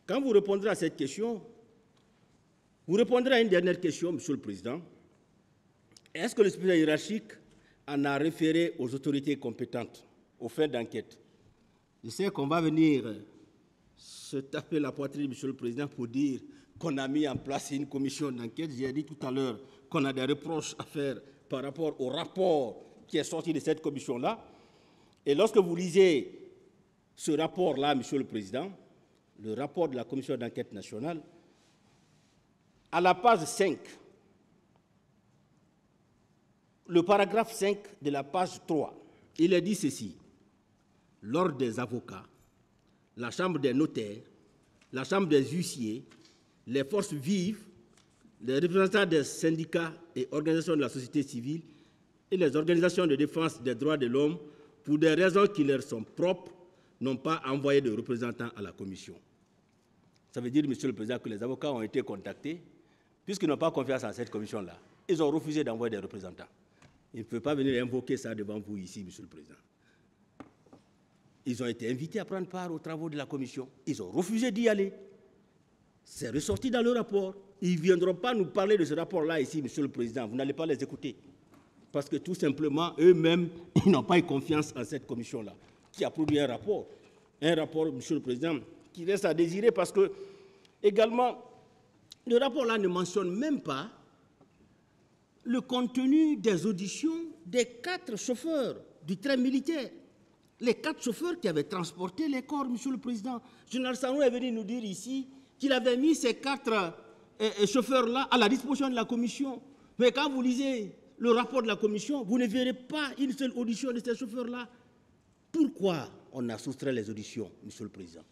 Quand vous répondrez à cette question, vous répondrez à une dernière question, Monsieur le Président. Est-ce que le supérieur hiérarchique en a référé aux autorités compétentes aux fins d'enquête? Je sais qu'on va venir se taper la poitrine, Monsieur le Président, pour dire qu'on a mis en place une commission d'enquête. J'ai dit tout à l'heure qu'on a des reproches à faire par rapport au rapport qui est sorti de cette commission-là. Et lorsque vous lisez ce rapport-là, Monsieur le Président, le rapport de la commission d'enquête nationale, à la page 5, le paragraphe 5 de la page 3, il est dit ceci: l'ordre des avocats, la chambre des notaires, la chambre des huissiers, les forces vives, les représentants des syndicats et organisations de la société civile et les organisations de défense des droits de l'homme, pour des raisons qui leur sont propres, n'ont pas envoyé de représentants à la commission. Ça veut dire, Monsieur le Président, que les avocats ont été contactés, puisqu'ils n'ont pas confiance en cette commission-là. Ils ont refusé d'envoyer des représentants. Ils ne peuvent pas venir invoquer ça devant vous ici, Monsieur le Président. Ils ont été invités à prendre part aux travaux de la commission. Ils ont refusé d'y aller. C'est ressorti dans le rapport. Ils ne viendront pas nous parler de ce rapport-là ici, Monsieur le Président. Vous n'allez pas les écouter. Parce que tout simplement, eux-mêmes, ils n'ont pas eu confiance en cette commission-là, qui a produit un rapport, Monsieur le Président, qui reste à désirer parce que, également, le rapport-là ne mentionne même pas le contenu des auditions des 4 chauffeurs du train militaire. Les 4 chauffeurs qui avaient transporté les corps, Monsieur le Président. Général Sarou est venu nous dire ici qu'il avait mis ces 4 chauffeurs-là à la disposition de la commission. Mais quand vous lisez le rapport de la commission, vous ne verrez pas une seule audition de ces chauffeurs-là. Pourquoi on a soustrait les auditions, Monsieur le Président?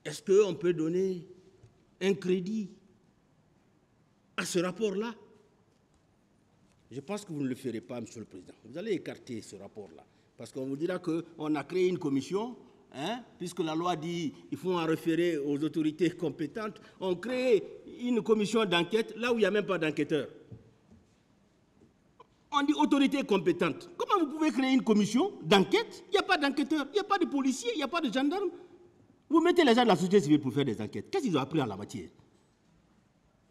Est-ce qu'on peut donner un crédit à ce rapport-là? Je pense que vous ne le ferez pas, Monsieur le Président. Vous allez écarter ce rapport-là. Parce qu'on vous dira qu'on a créé une commission, puisque la loi dit qu'il faut en référer aux autorités compétentes. On crée une commission d'enquête là où il n'y a même pas d'enquêteur. On dit autorité compétente. Comment vous pouvez créer une commission d'enquête? Il n'y a pas d'enquêteur, il n'y a pas de policier, il n'y a pas de gendarme. Vous mettez les gens de la société civile pour faire des enquêtes. Qu'est-ce qu'ils ont appris en la matière?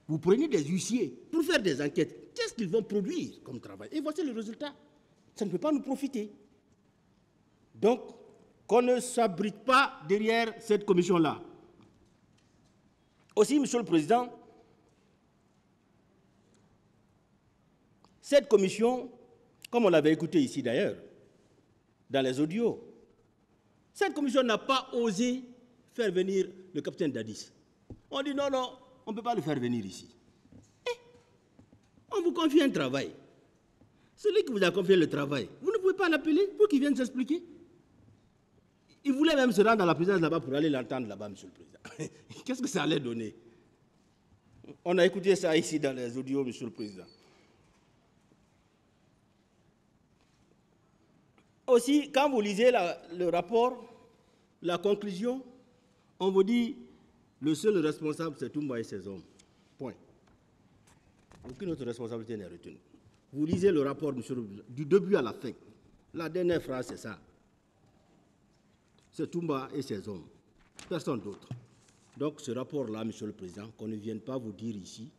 Vous prenez des huissiers pour faire des enquêtes. Qu'est-ce qu'ils vont produire comme travail? Et voici le résultat. Ça ne peut pas nous profiter. Donc, qu'on ne s'abrite pas derrière cette commission-là. Aussi, Monsieur le Président, cette commission, comme on l'avait écouté ici d'ailleurs, dans les audios, cette commission n'a pas osé faire venir le capitaine Dadis. On dit non, non, on ne peut pas le faire venir ici. On vous confie un travail. Celui qui vous a confié le travail, vous ne pouvez pas l'appeler pour qu'il vienne s'expliquer. Il voulait même se rendre dans la présidence là-bas pour aller l'entendre là-bas, Monsieur le Président. Qu'est-ce que ça allait donner? On a écouté ça ici dans les audios, Monsieur le Président. Aussi, quand vous lisez le rapport, la conclusion, on vous dit le seul responsable, c'est Toumba et ses hommes. Point. Aucune autre responsabilité n'est retenue. Vous lisez le rapport, Monsieur le Président, du début à la fin. La dernière phrase, c'est ça. C'est Toumba et ses hommes. Personne d'autre. Donc, ce rapport-là, Monsieur le Président, qu'on ne vienne pas vous dire ici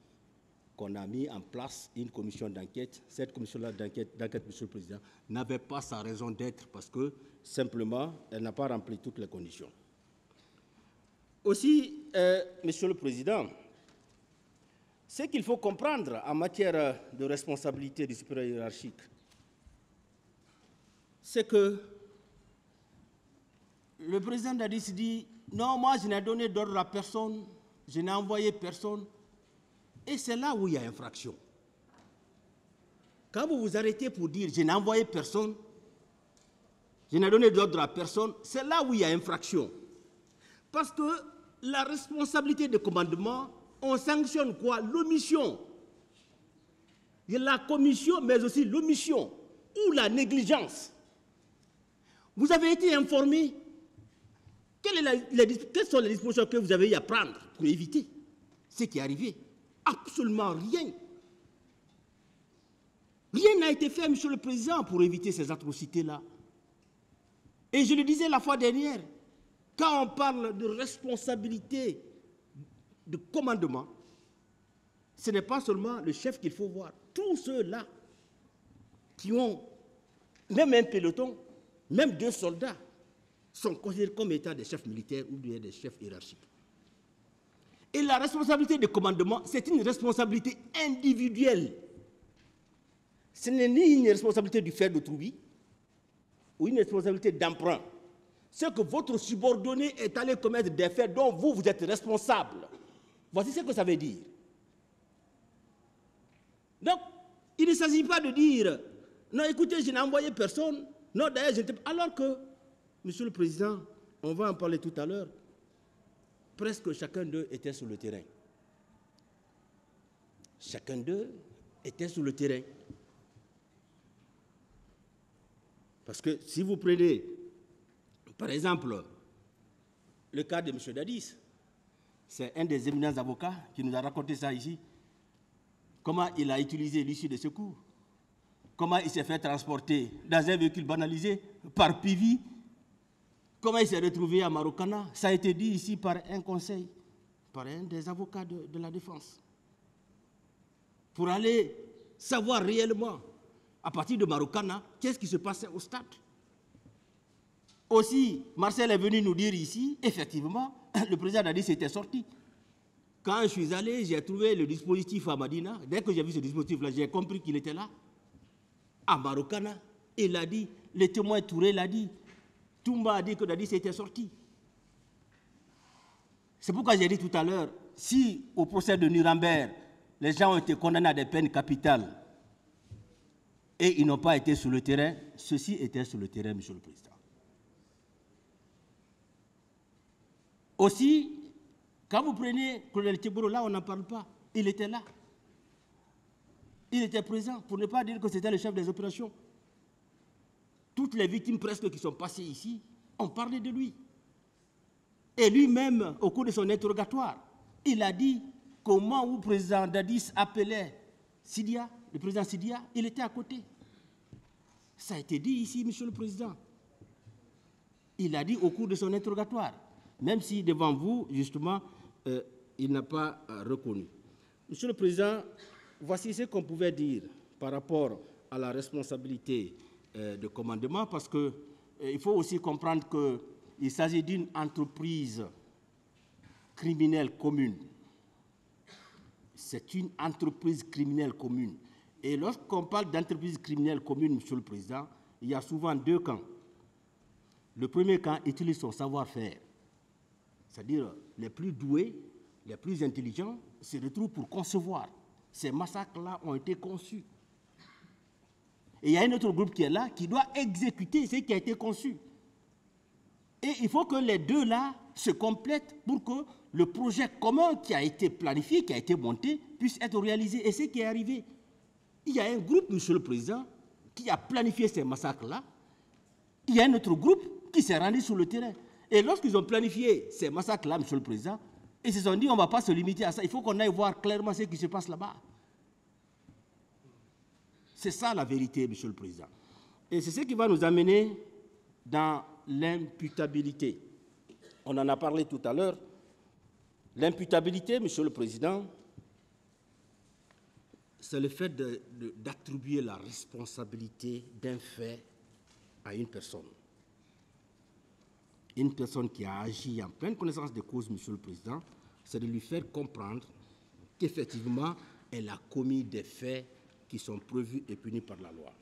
qu'on a mis en place une commission d'enquête. Cette commission-là d'enquête, Monsieur le Président, n'avait pas sa raison d'être parce que, simplement, elle n'a pas rempli toutes les conditions. Aussi, Monsieur le Président, ce qu'il faut comprendre en matière de responsabilité du supérieur hiérarchique, c'est que le président Dadis dit « Non, moi, je n'ai donné d'ordre à personne, je n'ai envoyé personne. » Et c'est là où il y a infraction. Quand vous vous arrêtez pour dire « Je n'ai envoyé personne, je n'ai donné d'ordre à personne », c'est là où il y a infraction. Parce que la responsabilité de commandement, on sanctionne quoi? L'omission. La commission, mais aussi l'omission ou la négligence. Vous avez été informé. Quelles sont les dispositions que vous avez eu à prendre pour éviter ce qui est arrivé? Absolument rien. Rien n'a été fait, Monsieur le Président, pour éviter ces atrocités-là. Et je le disais la fois dernière, quand on parle de responsabilité de commandement, ce n'est pas seulement le chef qu'il faut voir. Tous ceux-là qui ont, même un peloton, même 2 soldats, sont considérés comme étant des chefs militaires ou des chefs hiérarchiques. Et la responsabilité de commandement, c'est une responsabilité individuelle. Ce n'est ni une responsabilité du fer d'autrui ou une responsabilité d'emprunt. C'est que votre subordonné est allé commettre des faits dont vous êtes responsable. Voici ce que ça veut dire. Donc, il ne s'agit pas de dire, non, écoutez, je n'ai envoyé personne. Non, d'ailleurs, je n'étais pas. Alors que, Monsieur le Président, on va en parler tout à l'heure, presque chacun d'eux était sur le terrain. Chacun d'eux était sur le terrain. Parce que si vous prenez, par exemple, le cas de M. Dadis, c'est un des éminents avocats qui nous a raconté ça ici, comment il a utilisé l'issue de secours, comment il s'est fait transporter dans un véhicule banalisé par PIVI, comment il s'est retrouvé à Marokana. Ça a été dit ici par un conseil, par un des avocats de la défense, pour aller savoir réellement, à partir de Marokana, qu'est-ce qui se passait au stade. Aussi, Marcel est venu nous dire ici, effectivement, le président Dadis était sorti. Quand je suis allé, j'ai trouvé le dispositif à Madina. Dès que j'ai vu ce dispositif-là, j'ai compris qu'il était là. À Marokana, il a dit, le témoin Touré l'a dit, Toumba a dit que Dadis était sorti. C'est pourquoi j'ai dit tout à l'heure, si au procès de Nuremberg, les gens ont été condamnés à des peines capitales et ils n'ont pas été sur le terrain, ceux-ci étaient sur le terrain, Monsieur le Président. Aussi, quand vous prenez Colonel Tcheboro, là, on n'en parle pas. Il était là. Il était présent, pour ne pas dire que c'était le chef des opérations. Toutes les victimes presque qui sont passées ici ont parlé de lui. Et lui-même, au cours de son interrogatoire, il a dit comment le président Dadis appelait Sidia, le président Sidia, il était à côté. Ça a été dit ici, Monsieur le Président. Il a dit au cours de son interrogatoire, même si devant vous, justement, il n'a pas reconnu. Monsieur le Président, voici ce qu'on pouvait dire par rapport à la responsabilité de commandement, parce qu'il faut aussi comprendre qu'il s'agit d'une entreprise criminelle commune. C'est une entreprise criminelle commune. Et lorsqu'on parle d'entreprise criminelle commune, Monsieur le Président, il y a souvent 2 camps. Le premier camp utilise son savoir-faire, c'est-à-dire les plus doués, les plus intelligents se retrouvent pour concevoir. Ces massacres-là ont été conçus. Et il y a un autre groupe qui est là, qui doit exécuter ce qui a été conçu. Et il faut que les deux là se complètent pour que le projet commun qui a été planifié, qui a été monté, puisse être réalisé. Et ce qui est arrivé, il y a un groupe, Monsieur le Président, qui a planifié ces massacres-là. Il y a un autre groupe qui s'est rendu sur le terrain. Et lorsqu'ils ont planifié ces massacres-là, Monsieur le Président, ils se sont dit, on ne va pas se limiter à ça, il faut qu'on aille voir clairement ce qui se passe là-bas. C'est ça la vérité, Monsieur le Président. Et c'est ce qui va nous amener dans l'imputabilité. On en a parlé tout à l'heure. L'imputabilité, Monsieur le Président, c'est le fait d'attribuer la responsabilité d'un fait à une personne. Une personne qui a agi en pleine connaissance de cause, Monsieur le Président, c'est de lui faire comprendre qu'effectivement, elle a commis des faits qui sont prévus et punis par la loi.